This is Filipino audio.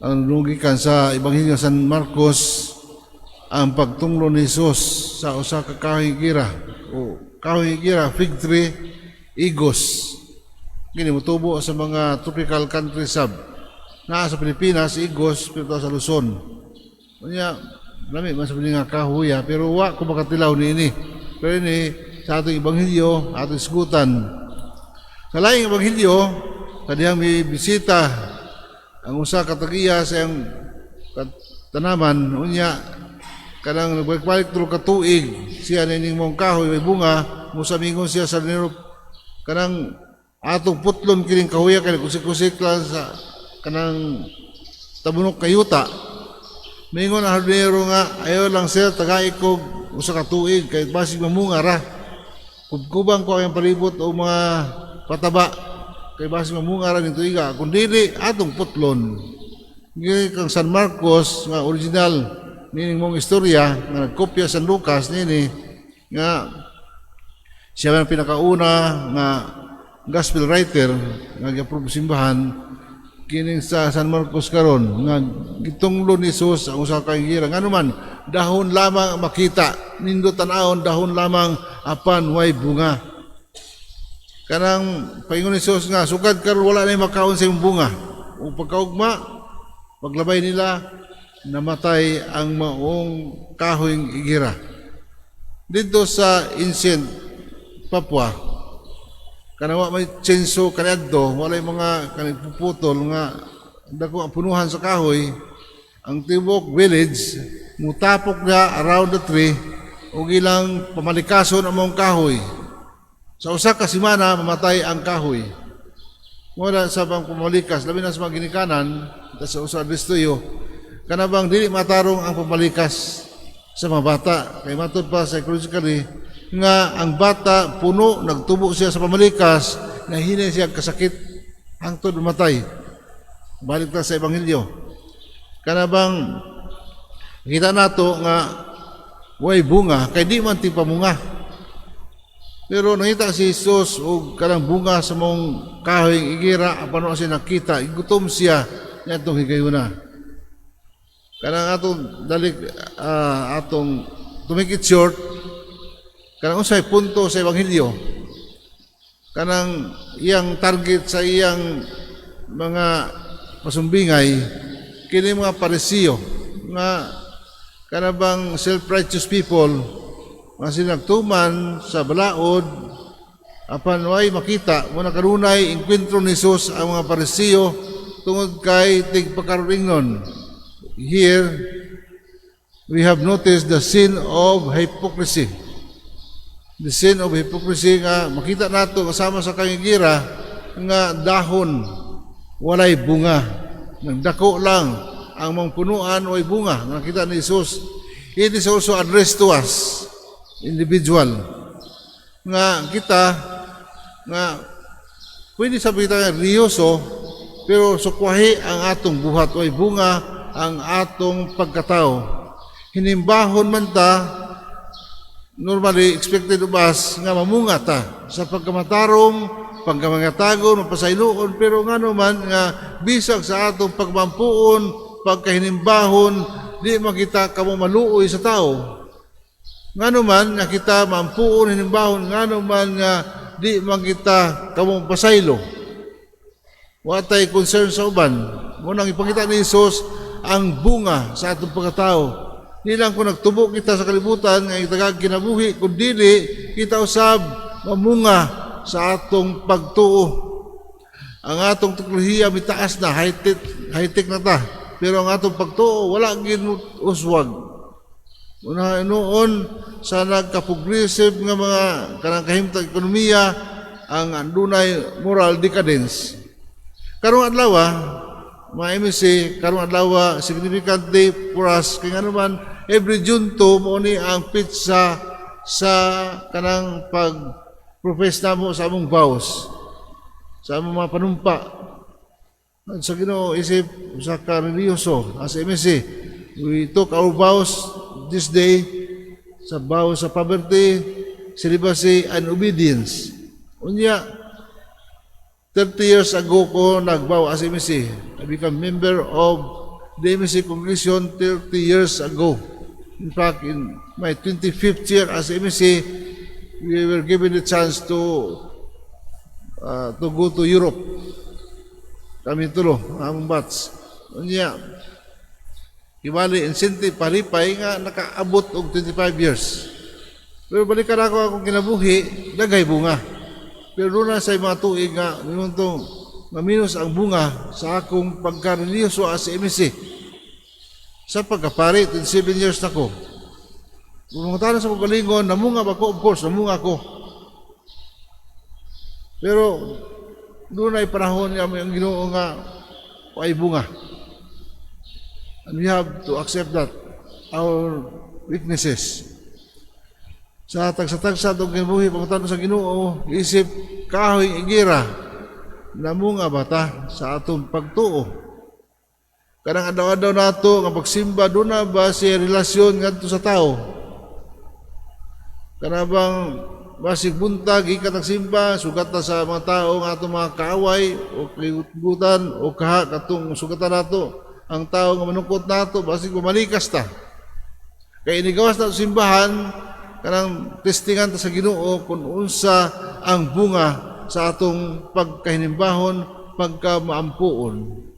ang nugikan sa Ebanghelyo San Marcos ang pagtunglo ni Jesus sa usa ka kahoy gira o kahoy gira, fig tree, igos. Kini mutubo sa mga tropical countries naa sa Pilipinas igos pero sa Luzon. Unya lami man sa nga kahoy pero wa ko makatilaw niini. Pero ini sa atong Ebanghelyo atong isgutan. Sa laing Ebanghelyo kadiyang may bisita ang usa ka tagiya sa iyang tanaman unya kanang nagbalik-balik tulo ka tuig siya nining mong kahoy may bunga musamingon siya sa niro kanang atong putlon kining kahoy kay kusik-kusik lang sa kanang tabunok kayuta mingon ang hardinero nga ayo lang sir tagaikog usa ka tuig kay basig mamunga ra kubkuban ko ang palibot o mga pataba kay basig mamunga ra ning tuiga kun dili atong putlon ngini kang San Marcos nga original nining mong istorya nga nagkopya sa Lucas nini nga siya ang pinakauna nga gospel writer nga gi-approve simbahan kining sa San Marcos karon nga gitunglo ni Jesus ang usa ka gira ngano man dahon lamang makita nindot tan-awon dahon lamang apan way bunga kanang paingon ni Jesus nga sugad karon wala na makaon sa imong bunga ug pagkaugma paglabay nila namatay ang maong kahoyng igira dito sa ancient Papua kanawa may chenso kanadto walay mga kanipuputol nga dako ang punuhan sa kahoy ang tibok village mutapok na around the tree ug ilang pamalikason ang mong kahoy sa usa ka semana mamatay ang kahoy wala sa bang pamalikas labi na sa mga ginikanan sa usa distriyo kanabang dili matarong ang pamalikas sa mga bata kay matud pa psychologically nga ang bata puno nagtubo siya sa pamalikas nahinay siya kasakit hangtod mamatay balik ta sa Ebanghelyo kanabang kita nato nga way bunga kay di man ti pamunga pero nakita si Jesus og kanang bunga sa mong kahoy igira apano siya nakita igutom siya ngadtong higayuna kanang atong dalik atong to make it short kanang unsay punto sa Ebanghelyo kanang iyang target sa iyang mga pasumbingay kini mga Parisiyo nga kanabang self-righteous people nga sinagtuman sa balaod apan way makita mo nakanunay enkwentro ni Jesus ang mga Parisiyo tungod kay tigpakaringnon. Here we have noticed the sin of hypocrisy. The sin of hypocrisy nga makita nato kasama sa kangigira nga dahon walay bunga. Nagdako lang ang mga punuan way bunga. Nakita ni Jesus. It is also addressed to us, individual. Nga kita nga pwede sabihin tayo riyoso pero sukwahi ang atong buhat way bunga ang atong pagkatao. Hinimbahon man ta normally expected of us nga mamunga ta sa pagkamatarong, pagkamangatagon, mapasayloon pero ngano man nga bisag sa atong pagmampuon, pagkahinimbahon, di makita kamo maluoy sa tao. Ngano man nga kita mampuon hinimbahon, ngano man nga di makita kamo pasaylo. Watay concern sa uban. Munang ipakita ni Jesus ang bunga sa atong pagkatao. Di lang kung nagtubo kita sa kalibutan nga itagag kinabuhi, kung dili kita usab mamunga sa atong pagtuo. Ang atong teknolohiya mitaas na, high-tech na ta. Pero ang atong pagtuo wala ginuuswag. Una noon sa nagka-progressive nga mga kanang kahimtang ekonomiya ang andunay moral decadence. Karong adlaw mga MSC, karong adlaw significantly for us kay nga naman every June 2 mo ni ang pizza sa kanang pag-profess namo sa among vows sa among mga panumpa sa Ginoo isip sa kareliyoso as MSC we took our vows this day sa vows sa poverty, celibacy and obedience. Unya 30 years ago ko nagbaw as MSC. I became member of the MSC Commission 30 years ago. In fact, in my 25th year as MSC, we were given the chance to go to Europe. Kami tulo, among batch. Unya, ibali incentive palipay nga nakaabot og 25 years. Pero balikan ako akong kinabuhi, dagay bunga. Pero doon na sa mga tuig nga, minus ang bunga sa akong pagkareliyoso as MSC. Sa pagkapari, 27 years na ko. Kung mga tanong sa pagalingon, namunga ba ko? Of course, namunga ko. Pero doon ay panahon nga ang Ginoo nga ay bunga. And we have to accept that, our weaknesses. Sa tagsa-tagsa itong kinabuhi, pagkatano sa Ginoo, isip kahoy igira, namunga bata sa atong pagtuo. Kanang adaw-adaw nato nga pagsimba, doon na ba siya relasyon ngadto sa tao? Kanabang basig buntag, ikat ang simba, sugat na sa mga tao nga atong mga kaaway, o kigutan, o kaha, katong sugatan nato, ang tao nga manungkot nato, basig pumalikas ta. Kaya inigawas na simbahan, kanang testingan ta sa Ginoo kung unsa ang bunga sa atong pagkahinimbahon, pagkamaampuon.